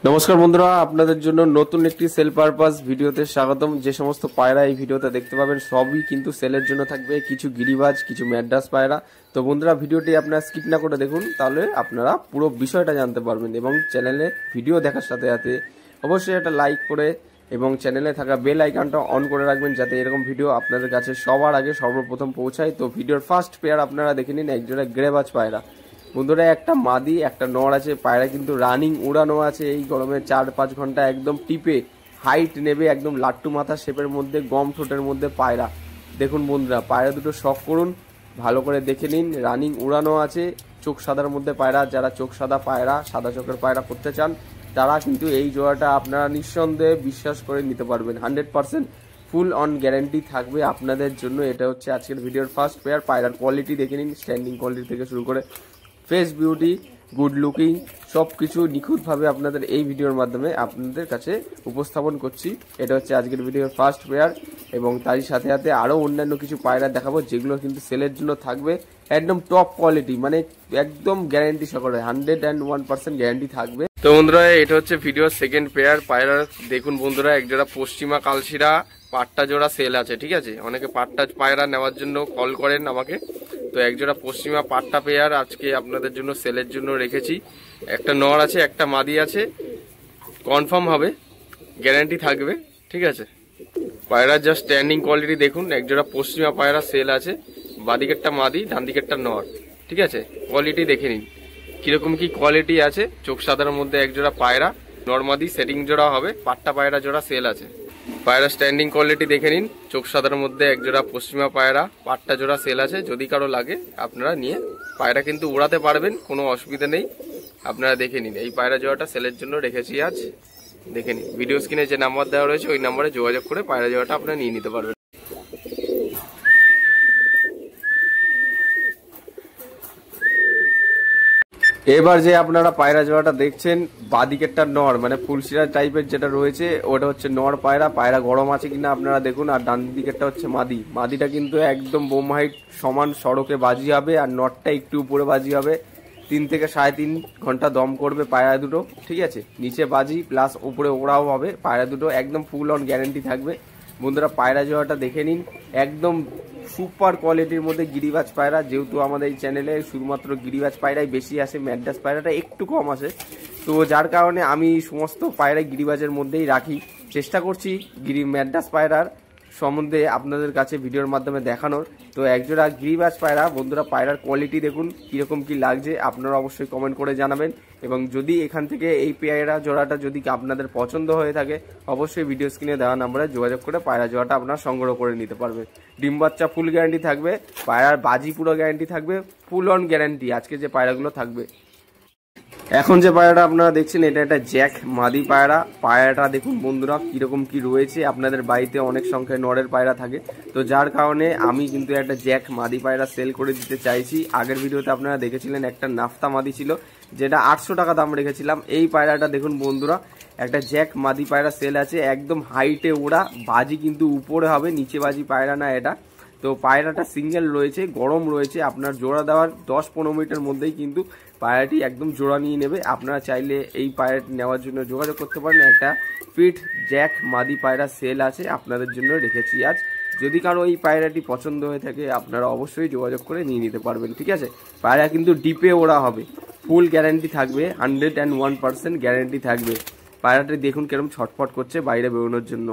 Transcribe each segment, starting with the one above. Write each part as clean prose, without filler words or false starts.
নমস্কার বন্ধুরা, আপনাদের জন্য নতুন একটি সেল পারপাস ভিডিওতে স্বাগতম। যে সমস্ত পায়রা এই ভিডিওতে দেখতে পাবেন সবই কিন্তু সেলের জন্য থাকবে, কিছু গিরিবাজ, কিছু ম্যাড্রাস পায়রা। তো বন্ধুরা, ভিডিওটি আপনারা স্কিপ না করে দেখুন, তাহলে আপনারা পুরো বিষয়টা জানতে পারবেন। এবং চ্যানেলে ভিডিও দেখার সাথে সাথে অবশ্যই একটা লাইক করে এবং চ্যানেলে থাকা বেল আইকনটা অন করে রাখবেন, যাতে এরকম ভিডিও আপনাদের কাছে সবার আগে সর্বপ্রথম পৌঁছায়। তো ভিডিওর ফার্স্ট পেয়ার আপনারা দেখে নিন, একজোড়া গ্রেবাজ পায়রা। বন্ধুরা, একটা মাদি একটা নর আছে, পায়রা কিন্তু রানিং উড়ানো আছে। এই গরমে 4-5 ঘন্টা একদম টিপে হাইট নেবে, একদম লাট্টু মাথা শেপের মধ্যে, গম ঠোঁটের মধ্যে পায়রা। দেখুন বন্ধুরা, পায়রা দুটো শখ করুন, ভালো করে দেখে নিন। রানিং উড়ানো আছে, চোখ সাদার মধ্যে পায়রা। যারা চোখ সাদা পায়রা, সাদা চোখের পায়রা করতে চান, তারা কিন্তু এই জোড়াটা আপনারা নিঃসন্দেহে বিশ্বাস করে নিতে পারবেন। 100% ফুল অন গ্যারান্টি থাকবে আপনাদের জন্য। এটা হচ্ছে আজকের ভিডিওর ফার্স্ট পেয়ার। পায়রার কোয়ালিটি দেখে নিন, স্ট্যান্ডিং কোয়ালিটি থেকে শুরু করে ফেস বিউটি, গুড লুকিং, সব কিছু নিখুঁতভাবে আপনাদের এই ভিডিওর মাধ্যমে আপনাদের কাছে উপস্থাপন করছি। এটা হচ্ছে আজকের ভিডিওর ফার্স্ট পেয়ার, এবং তারই সাথে সাথে আরও অন্যান্য কিছু পায়রা দেখাবো, যেগুলো কিন্তু সেলের জন্য থাকবে। একদম টপ কোয়ালিটি, মানে একদম গ্যারান্টি সহকারে 101% গ্যারান্টি থাকবে। তো বন্ধুরা, এটা হচ্ছে ভিডিওর সেকেন্ড পেয়ার পায়রা। দেখুন বন্ধুরা, একজোড়া পশ্চিমা কালশিরা পাট্টা জোড়া সেল আছে, ঠিক আছে। অনেকে পাট্টা পায়রা নেওয়ার জন্য কল করেন আমাকে, তো একজোড়া পশ্চিমা পাট্টা পেয়ার আজকে আপনাদের জন্য সেলের জন্য রেখেছি। একটা নর আছে, একটা মাদি আছে, কনফার্ম হবে, গ্যারান্টি থাকবে, ঠিক আছে। পায়রার জাস্ট স্ট্যান্ডিং কোয়ালিটি দেখুন। একজোড়া পশ্চিমা পায়রা সেল আছে, বাদিকেরটা মাদি, ডান দিকেরটা নর, ঠিক আছে। কোয়ালিটি দেখে নিন কিরকম কি কোয়ালিটি আছে। চোখ সাদার মধ্যে একজোড়া পায়রা, নর্মাদি সেটিং জোড়া হবে, পাট্টা পায়রা জোড়া সেল আছে। পায়রা স্ট্যান্ডিং কোয়ালিটি দেখে নিন। চোখ সাদার মধ্যে একজোড়া পশ্চিমা পায়রা, পাট্টা জোড়া সেল আছে। যদি কারো লাগে আপনারা নিয়ে পায়রা কিন্তু উড়াতে পারবেন, কোনো অসুবিধা নেই। আপনারা দেখে নিন, এই পায়রা জোড়াটা সেলের জন্য রেখেছি আজ। দেখে নিন, ভিডিও স্ক্রিনে যে নাম্বার দেওয়া রয়েছে ওই নাম্বারে যোগাযোগ করে পায়রা জোড়াটা আপনারা নিয়ে নিতে পারবেন। এবার যে আপনারা পায়রা জোড়াটা দেখছেন, বাদিকেরটা নর, মানে ফুলশিরা টাইপের যেটা রয়েছে ওটা হচ্ছে নর পায়রা। পায়রা গরম আছে কিনা আপনারা দেখুন। আর ডান দিকেরটা হচ্ছে মাদি। মাদিটা কিন্তু একদম বোম হাইট সমান সড়কে বাজি হবে, আর নরটা একটু উপরে বাজি হবে। 3 থেকে 3.5 ঘন্টা দম করবে পায়রা দুটো, ঠিক আছে। নিচে বাজি প্লাস উপরে ওড়াও হবে। পায়রা দুটো একদম ফুল অন গ্যারান্টি থাকবে। বন্ধুরা, পায়রা জোড়াটা দেখে নিন, একদম সুপার কোয়ালিটির মধ্যে গিরিবাজ পায়রা। যেহেতু আমাদের এই চ্যানেলে শুধুমাত্র গিরিবাজ পায়রাই বেশি আসে, ম্যাড্রাস পায়রাটা একটু কম আসে, তো যার কারণে আমি সমস্ত পায়রা গিরিবাজের মধ্যেই রাখি। চেষ্টা করছি ম্যাড্রাস পায়রার সম্বন্ধে আপনাদের কাছে ভিডিওর মাধ্যমে দেখানোর। তো একজোড়া গিরিবাজ পায়রা। বন্ধুরা, পায়রার কোয়ালিটি দেখুন কিরকম কি লাগছে, আপনারা অবশ্যই কমেন্ট করে জানাবেন। এবং যদি এখান থেকে এই পায়রা জোড়াটা যদি আপনাদের পছন্দ হয়ে থাকে, অবশ্যই ভিডিও স্ক্রিনে দেওয়া নাম্বারে যোগাযোগ করে পায়রা জোড়াটা আপনারা সংগ্রহ করে নিতে পারবেন। ডিম বাচ্চা ফুল গ্যারান্টি থাকবে, পায়রার বাজি পুরো গ্যারান্টি থাকবে, ফুল অন গ্যারান্টি আজকে যে পায়রাগুলো থাকবে। এখন যে পায়রাটা আপনারা দেখছেন, এটা একটা জ্যাক মাদি পায়রা। পায়রাটা দেখুন বন্ধুরা কিরকম কি রয়েছে। আপনাদের বাড়িতে অনেক সংখ্যায় নরের পায়রা থাকে, তো যার কারণে আমি কিন্তু একটা জ্যাক মাদি পায়রা সেল করে দিতে চাইছি। আগের ভিডিওতে আপনারা দেখেছিলেন একটা নাফতা মাদি ছিল, যেটা 800 টাকা দাম রেখেছিলাম। এই পায়রাটা দেখুন বন্ধুরা, একটা জ্যাক মাদি পায়রা সেল আছে, একদম হাইটে ওড়া, বাজি কিন্তু উপরে হবে, নিচে বাজি পায়রা না এটা। তো পায়রাটা সিঙ্গেল রয়েছে, গরম রয়েছে। আপনার জোড়া দেওয়ার 10-15 মিনিটের মধ্যেই কিন্তু পায়রাটি একদম জোড়া নিয়ে নেবে। আপনারা চাইলে এই পায়রাটি নেওয়ার জন্য যোগাযোগ করতে পারেন। একটা ফিট জ্যাক মাদি পায়রা সেল আছে, আপনাদের জন্য রেখেছি আজ। যদি কারো এই পায়রাটি পছন্দ হয়ে থাকে, আপনারা অবশ্যই যোগাযোগ করে নিয়ে নিতে পারবেন, ঠিক আছে। পায়রা কিন্তু ডিপে ওড়া হবে, ফুল গ্যারান্টি থাকবে, 101% গ্যারান্টি থাকবে। পায়রাটি দেখুন কিরকম ছটফট করছে বাইরে বেরোনোর জন্য।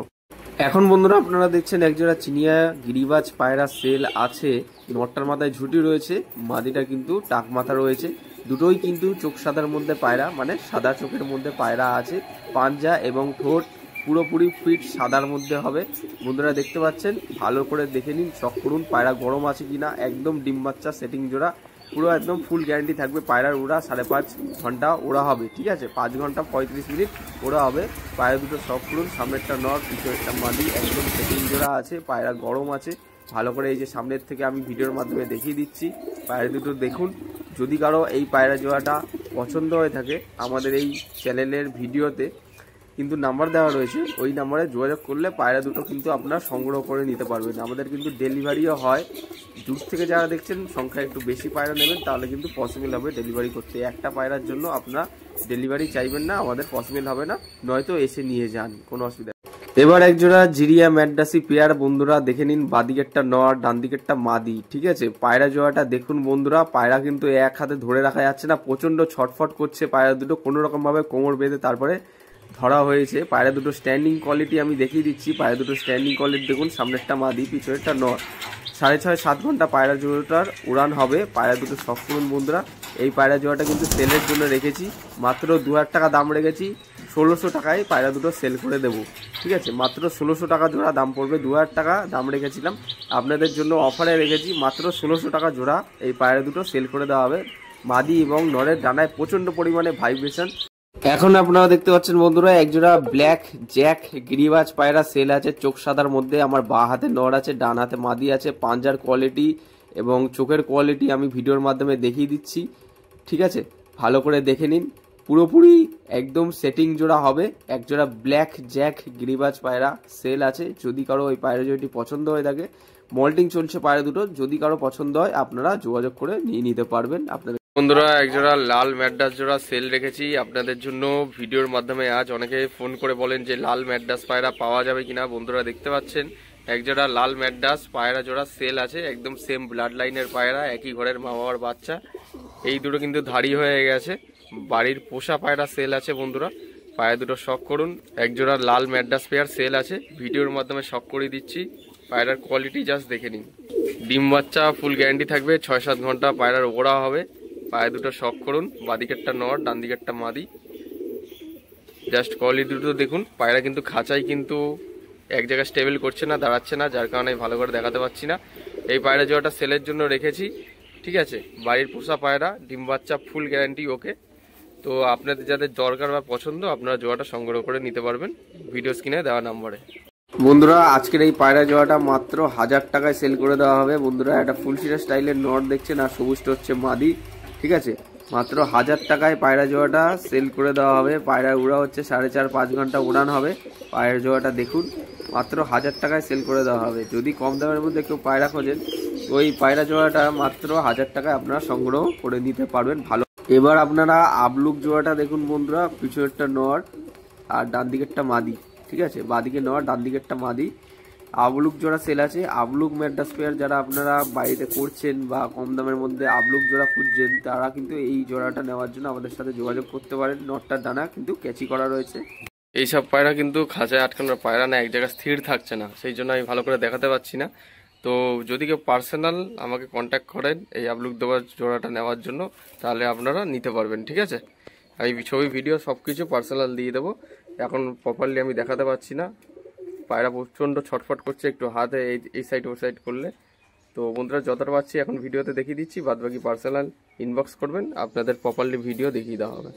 এখন বন্ধুরা, আপনারা দেখছেন একজোড়া চিনিয়া গিরিবাজ পায়রা সেল আছে। নটটার মাথায় ঝুঁটি রয়েছে, মাদিটা কিন্তু টাক মাথা রয়েছে। দুটোই কিন্তু চোখ সাদার মধ্যে পায়রা, মানে সাদা চোখের মধ্যে পায়রা আছে। পাঞ্জা এবং ঠোঁট পুরোপুরি ফিট সাদার মধ্যে হবে। বন্ধুরা দেখতে পাচ্ছেন, ভালো করে দেখে নিন, শখ করুন পায়রা গরম আছে কিনা। একদম ডিম বাচ্চা সেটিং জোড়া, পুরো একদম ফুল গ্যারান্টি থাকবে। পায়রার ওড়া 5.5 ঘন্টা ওড়া হবে, ঠিক আছে। 5 ঘন্টা 35 মিনিট ওড়া হবে। পায়রা দুটো শখ করুন, সামনেরটা নর, পিছনেরটা মাদি, একদম সেটিং জোড়া আছে। পায়রা গরম আছে, ভালো করে এই যে সামনের থেকে আমি ভিডিওর মাধ্যমে দেখিয়ে দিচ্ছি। পায়রা দুটো দেখুন। যদি কারো এই পায়রা জোড়াটা পছন্দ হয়ে থাকে, আমাদের এই চ্যানেলের ভিডিওতে কিন্তু নাম্বার দেওয়া রয়েছে, ওই নাম্বারে যোগাযোগ করলে পায়রা দুটো কিন্তু আপনারা সংগ্রহ করে নিতে পারবেন। আমাদের কিন্তু ডেলিভারিও হয়, দূর থেকে যারা দেখছেন সংখ্যা একটু বেশি পায়রা নেবেন তাহলে কিন্তু পসিবল হবে ডেলিভারি করতে। একটা পায়রার জন্য আপনারা ডেলিভারি চাইবেন না, আমাদের পসিবল হবে না, নয়তো এসে নিয়ে যান, কোনো অসুবিধা। এবার একজোড়া জিরিয়া ম্যাড্রাসি পেয়ার বন্ধুরা দেখে নিন, বাদিকেরটা নর, ডান দিকেরটা মাদি। ঠিক আছে, পায়রা জোড়াটা দেখুন বন্ধুরা, পায়রা কিন্তু এক হাতে ধরে রাখা যাচ্ছে না, প্রচন্ড ছটফট করছে পায়রা দুটো, কোনো রকম ভাবে কোমর বেঁধে তারপরে ধরা হয়েছে। পায়রা দুটো স্ট্যান্ডিং কোয়ালিটি আমি দেখিয়ে দিচ্ছি, পায়রা দুটো স্ট্যান্ডিং কোয়ালিটি দেখুন, সামনেরটা মাদি, পিছনেরটা নর। 6.5-7 ঘন্টা পায়রা জোড়াটার উড়ান হবে। পায়রা দুটো শখ করুন বন্ধুরা। এই পায়রা জোড়াটা কিন্তু সেলের জন্য রেখেছি, মাত্র 2000 টাকা দাম রেখেছি, 1600 টাকায় পায়রা দুটো সেল করে দেবো। ঠিক আছে, মাত্র 1600 টাকা জোড়া দাম পড়বে, 2000 টাকা দাম রেখেছিলাম, আপনাদের জন্য অফারে রেখেছি, মাত্র 1600 টাকা জোড়া এই পায়রা দুটো সেল করে দেওয়া হবে। মাদি এবং নরের ডানায় প্রচন্ড পরিমাণে ভাইব্রেশন। এখন আপনারা দেখতে পাচ্ছেন বন্ধুরা, একজোড়া ব্ল্যাক জ্যাক গিরিবাজ পায়রা সেল আছে, চোখ সাদার মধ্যে। আমার বাঁ হাতে নর আছে, ডান হাতে মাদি আছে। পাঞ্জার কোয়ালিটি এবং চোখের কোয়ালিটি আমি ভিডিওর মাধ্যমে দেখিয়ে দিচ্ছি। ঠিক আছে, ভালো করে দেখে নিন, পুরোপুরি একদম সেটিং জোড়া হবে। একজোড়া ব্ল্যাক জ্যাক গিরিবাজ পায়রা সেল আছে, যদি কারো ওই পায়রা জোড়াটি পছন্দ হয়ে থাকে, মল্টিং চলছে পায়রা দুটো, যদি কারো পছন্দ হয় আপনারা যোগাযোগ করে নিয়ে নিতে পারবেন। আপনাদের বন্ধুরা একজোড়া লাল ম্যাড্রাস জোড়া সেল রেখেছি আপনাদের জন্য ভিডিওর মাধ্যমে। আজ অনেকে ফোন করে বলেন যে লাল ম্যাড্রাস পায়রা পাওয়া যাবে কিনা। বন্ধুরা দেখতে পাচ্ছেন একজোড়া লাল ম্যাড্রাস পায়রা জোড়া সেল আছে, একদম সেম ব্লাড লাইনের পায়রা, একই ঘরের মা বাবার বাচ্চা। এই দুটো কিন্তু ধাড়ি হয়ে গেছে, বাড়ির পোষা পায়রা সেল আছে বন্ধুরা, পায়রা দুটো শখ করুন। একজোড়া লাল ম্যাড্রাস পেয়ার সেল আছে, ভিডিওর মাধ্যমে শখ করে দিচ্ছি। পায়রার কোয়ালিটি জাস্ট দেখে নিন, ডিম বাচ্চা ফুল গ্যারান্টি থাকবে, 6-7 ঘন্টা পায়রার ওড়া হবে। পায়ে দুটো শখ করুন, বাদিকেরটা নর, ডান দিকেরটা মাদি। জাস্ট কোয়ালিটি দুটো দেখুন। পায়রা কিন্তু খাঁচাই কিন্তু এক জায়গায় স্টেবল করছে না, দাঁড়াচ্ছে না, যার কারণে ভালো করে দেখাতে পাচ্ছি না। এই পায়রা জোড়াটা সেলের জন্য রেখেছি। ঠিক আছে, বাড়ির পোষা পায়রা, ডিম বাচ্চা ফুল গ্যারান্টি ওকে। তো আপনাদের যাদের দরকার বা পছন্দ আপনারা জোড়াটা সংগ্রহ করে নিতে পারবেন ভিডিও স্ক্রিনে দেওয়া নম্বরে। বন্ধুরা আজকের এই পায়রা জোড়াটা মাত্র 1000 টাকায় সেল করে দেওয়া হবে বন্ধুরা। একটা ফুলশিরা স্টাইলের নর দেখছেন, আর সবুজটা হচ্ছে মাদি। ঠিক আছে, মাত্র 1000 টাকায় পায়রা জোড়াটা সেল করে দেওয়া হবে। পায়রা উড়া হচ্ছে 4.5-5 ঘন্টা উড়ান হবে। পায়রা জোড়াটা দেখুন, মাত্র 1000 টাকায় সেল করে দেওয়া হবে। যদি কম দামের মধ্যে কেউ পায়রা খোঁজেন, ওই পায়রা জোড়াটা মাত্র 1000 টাকায় আপনারা সংগ্রহ করে নিতে পারবেন। ভালো, এবার আপনারা আবলুক জোড়াটা দেখুন বন্ধুরা, পিছনেরটা নর আর ডান দিকেরটা মাদি। ঠিক আছে, বাদিকে নর, ডান দিকেরটা মাদি। আবলুক জোড়া সেল আছে। আবলুক ম্যাড্রাস পেয়ার যারা আপনারা বাড়িতে করছেন বা কম দামের মধ্যে আবলুক জোড়া খুঁজছেন, তারা কিন্তু এই জোড়াটা নেওয়ার জন্য আমাদের সাথে যোগাযোগ করতে পারেন। নটটার ডানা কিন্তু ক্যাচি করা রয়েছে। এইসব পায়রা কিন্তু খাঁচায় আটকানোর পায়রা না, এক জায়গায় স্থির থাকছে না, সেই জন্য আমি ভালো করে দেখাতে পাচ্ছি না। তো যদি কেউ পার্সোনাল আমাকে কন্ট্যাক্ট করেন এই আবলুক দেওয়ার জোড়াটা নেওয়ার জন্য, তাহলে আপনারা নিতে পারবেন। ঠিক আছে, আমি ছবি ভিডিও সব কিছু পার্সোনাল দিয়ে দেবো। এখন প্রপারলি আমি দেখাতে পাচ্ছি না, পায়রা প্রচণ্ড ছটফট করছে, একটু হাতে এই সাইড ও সাইড করলে। তো বন্ধুরা যতটা পাচ্ছি এখন ভিডিওতে দেখিয়ে দিচ্ছি, বাদবাকি পার্সোনাল ইনবক্স করবেন, আপনাদের প্রপারলি ভিডিও দেখিয়ে দেওয়া হবে।